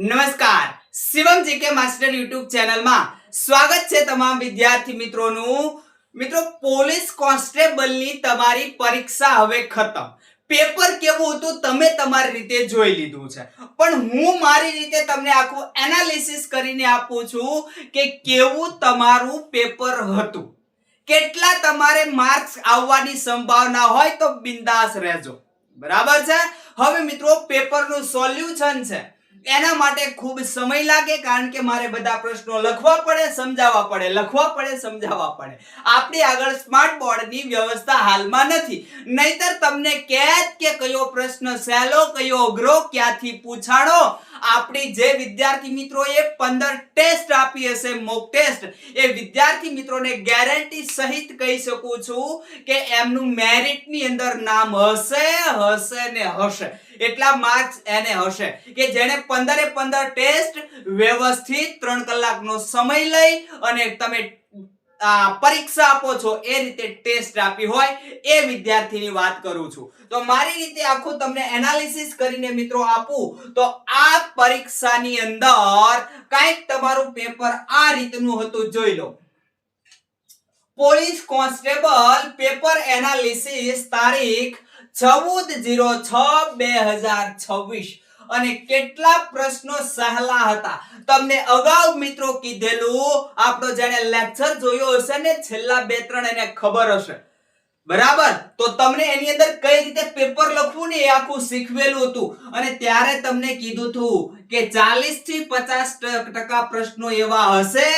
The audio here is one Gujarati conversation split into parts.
નમસ્કાર, શિવમ જીકે માસ્ટર યુટ્યુબ ચેનલમાં સ્વાગત છે તમામ વિદ્યાર્થી મિત્રોનું। મિત્રો, પોલીસ કોન્સ્ટેબલની તમારી પરીક્ષા હવે ખતમ। પેપર કેવું હતું તમે તમારી રીતે જોઈ લીધું છે, પણ હું મારી રીતે તમને આખું એનાલિસિસ કરીને આપું છું કે કેવું તમારું પેપર હતું, કેટલા તમારે માર્ક્સ આવવાની સંભાવના હોય તો બિંદાસ રહેજો, બરાબર છે। હવે મિત્રો, પેપરનું સોલ્યુશન છે એના માટે ખૂબ સમય લાગે, કારણ કે મારે બધા પ્રશ્નો લખવા પડે, સમજાવવા પડે, લખવા પડે, સમજાવવા પડે। આપણી આગળ સ્માર્ટ બોર્ડની વ્યવસ્થા હાલમાં નથી, નહીતર તમને કહેત કે કયો પ્રશ્ન સહેલો, કયો અઘરો, ક્યાંથી પૂછાણો। આપણી જે વિદ્યાર્થી મિત્રોએ 15 ટેસ્ટ આપી હશે, મોક ટેસ્ટ, એ વિદ્યાર્થી મિત્રોને ગેરંટી સહિત કહી શકું છું કે એમનું મેરિટની અંદર નામ હશે ને હશે। એટલા માર્ક્સ એને હશે કે જેણે 15 ટેસ્ટ વ્યવસ્થિત 3 કલાકનો સમય લઈ અને તમે પરીક્ષા આપો છો એ રીતે ટેસ્ટ આપી હોય એ વિદ્યાર્થીની વાત કરું છું। તો મારી રીતે આખું તમને એનાલિસિસ કરીને મિત્રો આપું તો આ પરીક્ષાની અંદર કાંઈક તમારું પેપર આ રીતનું હતું, જોઈ લો। પોલીસ કોન્સ્ટેબલ પેપર એનાલિસિસ તારીખ 14/06/2026 અને કેટલા પ્રશ્નો સહેલા હતા તમને અગાઉ મિત્રો કીધેલું। આપણો જેને લેક્ચર જોયો હશે ને છેલ્લા 2-3 એને ખબર હશે, બરાબર। તો તમને એની અંદર કઈ રીતે પેપર લખવું ને એ આખું શીખવેલું હતું અને ત્યારે તમને કીધું હતું કે 40 થી 50% પ્રશ્નો એવા હશે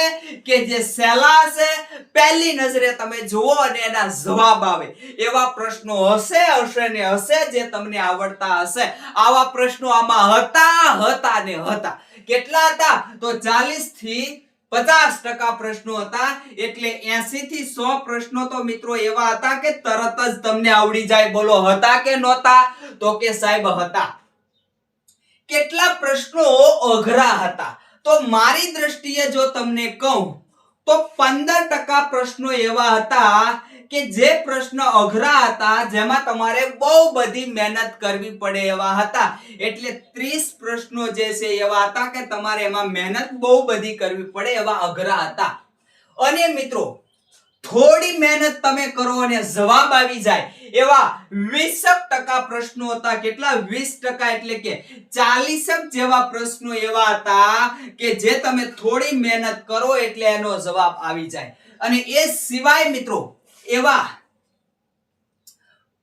કે જે સહેલા હશે, પહેલી નજરે તમે જુઓ અને એના જવાબ આવે એવા પ્રશ્નો હશે જે તમને આવડતા હશે। આવા પ્રશ્નો આમાં હતા। કેટલા હતા? તો 40 થી 50% પ્રશ્નો હતા, એટલે 80 થી 100 પ્રશ્નો તો મિત્રો એવા હતા કે તરત જ તમને આવડી જાય। બોલો, હતા કે નહોતા? તો કે સાહેબ હતા। કેટલા પ્રશ્નો અઘરા હતા? તો મારી દ્રષ્ટિએ જો તમને કહું તો 15% પ્રશ્નો એવા હતા કે જે પ્રશ્ન અઘરા હતા, જેમાં તમારે બહુ બધી મહેનત કરવી પડે એવા હતા। એટલે 30 પ્રશ્નો જે છે એવા હતા કે તમારે એમાં મહેનત બહુ બધી કરવી પડે એવા અઘરા હતા। અને મિત્રો, થોડી મહેનત તમે કરો અને જવાબ આવી જાય એવા 20% પ્રશ્નો હતા। કેટલા? 20% એટલે કે 40 જેવા પ્રશ્નો એવા હતા કે જે તમે થોડી મહેનત કરો એટલે એનો જવાબ આવી જાય। અને એ સિવાય મિત્રો એવા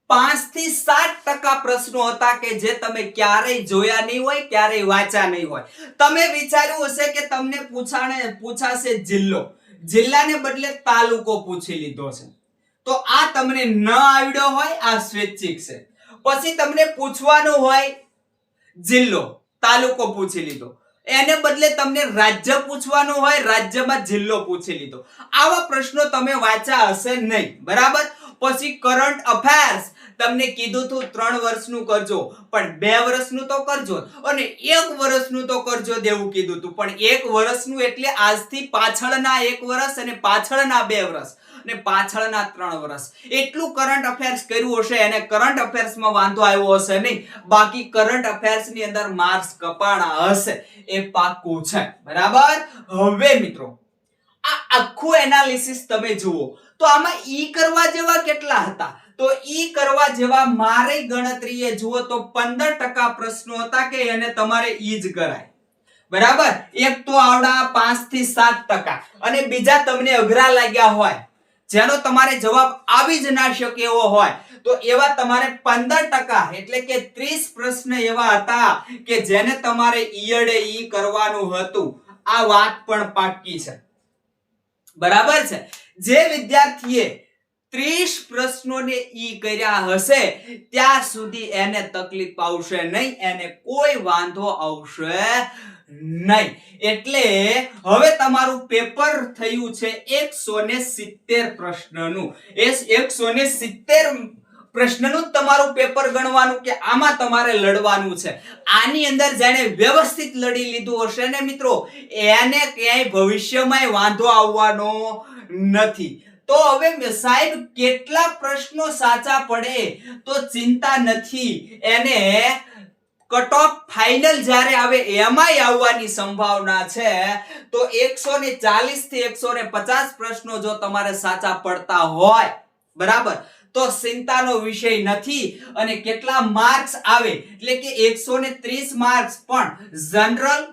5 થી 7% પ્રશ્નો હતા કે જે તમે ક્યારેય જોયા નહીં હોય, ક્યારેય વાંચ્યા નહીં હોય। તમે વિચાર્યું હશે કે તમને પૂછાશે જિલ્લાને બદલે તાલુકો પૂછી લીધો છે, તો આ તમને ન આવડ્યો હોય, આ સ્વૈચ્છિક છે। પછી તમને પૂછવાનું હોય જિલ્લો, તાલુકો પૂછી લીધો, એને બદલે તમને રાજ્ય પૂછવાનું હોય, રાજ્યમાં જિલ્લો પૂછી લીધો। આવા પ્રશ્નો તમે વાંચ્યા હશે નહીં, બરાબર। પછી કરંટ અફેર્સ તમને કીધું હતું 3 વર્ષનું કરજો, પણ 2 વર્ષનું તો કરજો અને 1 વર્ષનું તો કરજો દેવું કીધું હતું, પણ 1 વર્ષનું એટલે આજથી પાછળના 1 વર્ષ અને પાછળના 2 વર્ષ અને પાછળના 3 વર્ષ એટલું કરંટ અફેર્સ કર્યું હશે। એને કરંટ અફેર્સમાં વાંધો આવ્યો હશે નહીં, બાકી કરંટ અફેર્સની અંદર માર્ક્સ કપાણા હશે, એ પાક્કું છે, બરાબર। હવે મિત્રો, આ આખું એનાલિસિસ તમે જુઓ તો આમાં ઈ કરવા જેવા કેટલા હતા? તો ઈ કરવા જેવા મારી ગણતરીએ જુઓ તો 15% પ્રશ્નો હતા કે એને તમારે ઈ જ કરાય, બરાબર। એક તો આવડા 5 થી 7% અને બીજા તમને અઘરા લાગ્યા હોય, જેનો તમારે જવાબ આવી જ ના શકે એવો હોય, તો એવા તમારે 15% એટલે કે 30 પ્રશ્ન એવા હતા કે જેને તમારે ઈયળે ઈ કરવાનું હતું। આ વાત પણ પાક્કી છે, બરાબર છે। જે વિદ્યાર્થીએ 30 પ્રશ્નોને ઈ કર્યા હશે ત્યાં સુધી એને તકલીફ આવશે નહીં, એને કોઈ વાંધો આવશે નહીં। એટલે હવે તમારું પેપર થયું છે 170 પ્રશ્નનું। એ 170 પ્રશ્નનું તમારું પેપર ગણવાનું કે આમાં તમારે લડવાનું છે। આની અંદર જેને વ્યવસ્થિત લડી લીધું હશે ને મિત્રો, એને ક્યાંય ભવિષ્યમાં વાંધો આવવાનો નથી। તો હવે સાહેબ કેટલા પ્રશ્નો સાચા પડે તો ચિંતા નથી, એને કટ ઓફ ફાઇનલ જ્યારે આવે એમાંય આવવાની સંભાવના છે તો 140 થી 150 પ્રશ્નો જો તમારે સાચા પડતા હોય, બરાબર, તો ચિંતાનો વિષય નથી. અને કેટલા માર્ક્સ આવે એટલે કે 130 માર્ક્સ પણ જનરલ,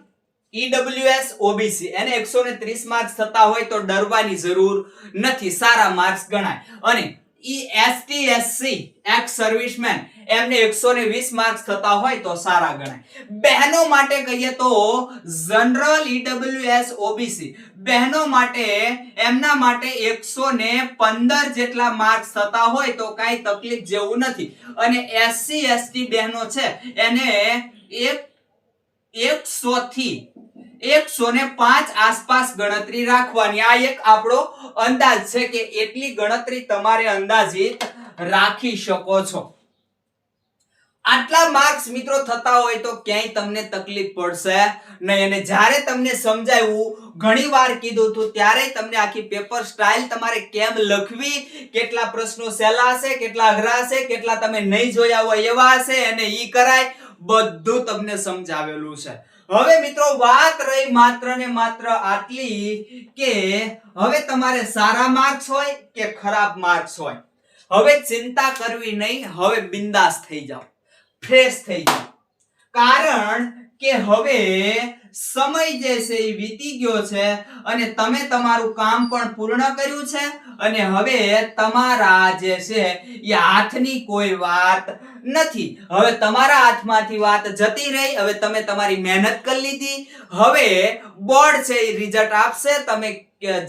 ઈડબ્લ્યુએસ, ઓબીસી એને 130 માર્ક્સ થતા હોય તો ડરવાની જરૂર નથી, સારા માર્ક્સ ગણાય. અને એસટી એસસી એક્સ સર્વિસમેન એમને 120 માર્ક્સ થતા હોય તો સારા ગણાય. બહેનો માટે કહીએ તો જનરલ, ઈડબ્લ્યુએસ, ઓબીસી બહેનો માટે એમના માટે 115 જેટલા માર્ક્સ થતા હોય તો કાઈ તકલીફ જેવું નથી. અને એસસી એસટી બહેનો છે એને 100 થી 105 આસપાસ ગણતરી રાખવાની. આ એક આપણો અંદાજ છે કે એટલી ગણતરી તમારે અંદાજિત રાખી શકો છો. આટલા માર્ક્સ મિત્રો થતા હોય તો ક્યાંય તમને તકલીફ પડશે નહીં. અને જ્યારે તમને સમજાવ્યું, ઘણી વાર કીધું હતું, ત્યારે તમને આખી પેપર સ્ટાઇલ તમારે કેમ લખવી, કેટલા પ્રશ્નો સહેલા હશે, કેટલા અઘરા હશે, કેટલા તમે નહીં જોયા હોય એવા હશે અને ઈ કરાય, બધું તમને સમજાવેલું છે. હવે મિત્રો વાત રહી માત્ર ને માત્ર આટલી કે હવે તમારે સારા માર્ક્સ હોય કે ખરાબ માર્ક્સ હોય, હવે ચિંતા કરવી નહીં, હવે બિંદાસ થઈ જાઓ, ફ્રેશ થઈ જાઓ. કારણ કે હવે સમય જે છે એ વીતી ગયો છે અને તમે તમારું કામ પણ પૂર્ણ કર્યું છે. અને હવે તમારા જે છે એ હાથની કોઈ વાત નથી. હવે તમારા હાથમાંથી વાત જતી રહી. હવે તમે તમારી મહેનત કરી લીધી. હવે બોર્ડ છે એ રિઝલ્ટ આપશે. તમે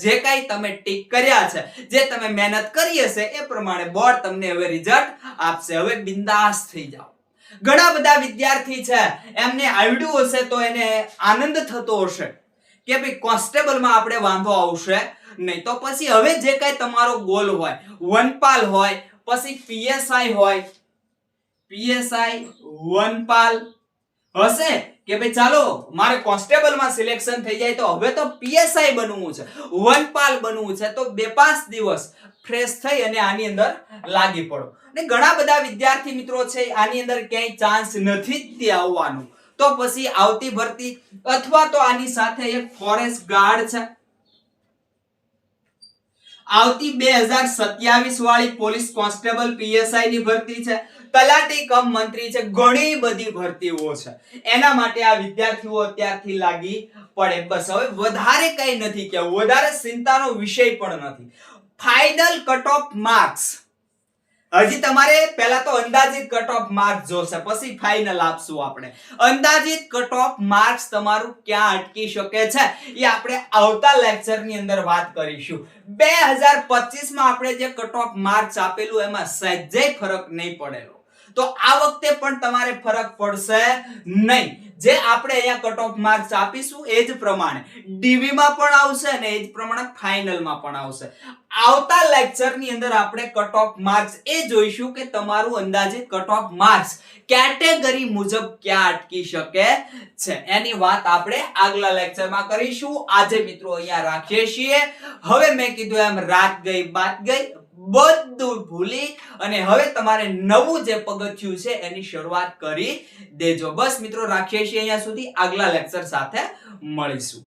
જે કાઈ તમે ટીક કર્યા છે, જે તમે મહેનત કરી હશે એ પ્રમાણે બોર્ડ તમને હવે રિઝલ્ટ આપશે. હવે બિંદાસ થઈ જાઓ. ઘણા બધા વિદ્યાર્થી છે એમને આવડ્યું હશે તો એને આનંદ થતો હશે કે ભાઈ કોન્સ્ટેબલમાં આપણે વાંધો આવશે નહીં. તો પછી હવે જે કાઈ તમારો ગોલ હોય, વનપાલ હોય, પછી પીએસઆઈ હોય, પીએસઆઈ, વનપાલ હશે કે ભાઈ ચાલો મારે કોન્સ્ટેબલમાં સિલેક્શન થઈ જાય તો હવે તો પીએસઆઈ બનવું છે, વનપાલ બનવું છે, તો 2-5 દિવસ ફ્રેશ થઈ અને આની અંદર લાગી પડો. અને ઘણા બધા વિદ્યાર્થી મિત્રો છે આની અંદર ક્યાંય ચાન્સ નથી જ આવવાનું, તો પછી આવતી ભરતી અથવા તો આની સાથે એક ફોરેસ્ટ ગાર્ડ છે, આવતી 2027 વાળી પોલીસ કોન્સ્ટેબલ પીએસઆઈ ની ભરતી છે, તલાટી કમ મંત્રી છે, ઘણી બધી ભરતીઓ છે. એના માટે આ વિદ્યાર્થીઓ અત્યારથી લાગી પડે. બસ હવે વધારે કઈ નથી કે વધારે ચિંતાનો વિષય પણ નથી. ફાઇનલ કટ ઓફ માર્ક્સ હજી તમારે પહેલા તો અંદાજિત કટ ઓફ માર્ક્સ જોશે, પછી ફાઇનલ આપશું આપણે. અંદાજિત કટ ઓફ માર્ક્સ તમારું ક્યાં અટકી શકે છે એ આપણે આવતા લેક્ચર ની અંદર વાત કરીશું. 2025 માં આપણે જે કટ ઓફ માર્ક્સ આપેલું એમાં સહેજે ફરક નહીં પડેલો, તો આ વખતે પણ તમારે ફરક પડશે નહીં. જે આપણે અહીંયા કટ ઓફ માર્ક્સ આપીશું એ જ પ્રમાણે ડીવી માં પણ આવશે અને એ જ પ્રમાણે ફાઇનલ માં પણ આવશે. આવતા લેક્ચર ની અંદર આપણે કટ ઓફ માર્ક્સ એ જોઈશું કે તમારું અંદાજિત કટ ઓફ માર્ક્સ કેટેગરી મુજબ ક્યાં અટકી શકે છે, એની વાત આપણે આગલા લેક્ચરમાં કરીશું. આજે મિત્રો અહીંયા રાખીએ છીએ. હવે મેં કીધું એમ રાત ગઈ બાત ગઈ, બધું ભૂલી અને હવે તમારે નવું જે પગથિયું છે એની શરૂઆત કરી દેજો. બસ મિત્રો રાખીએ છીએ અહીંયા સુધી. આગલા લેક્ચર સાથે મળીશું.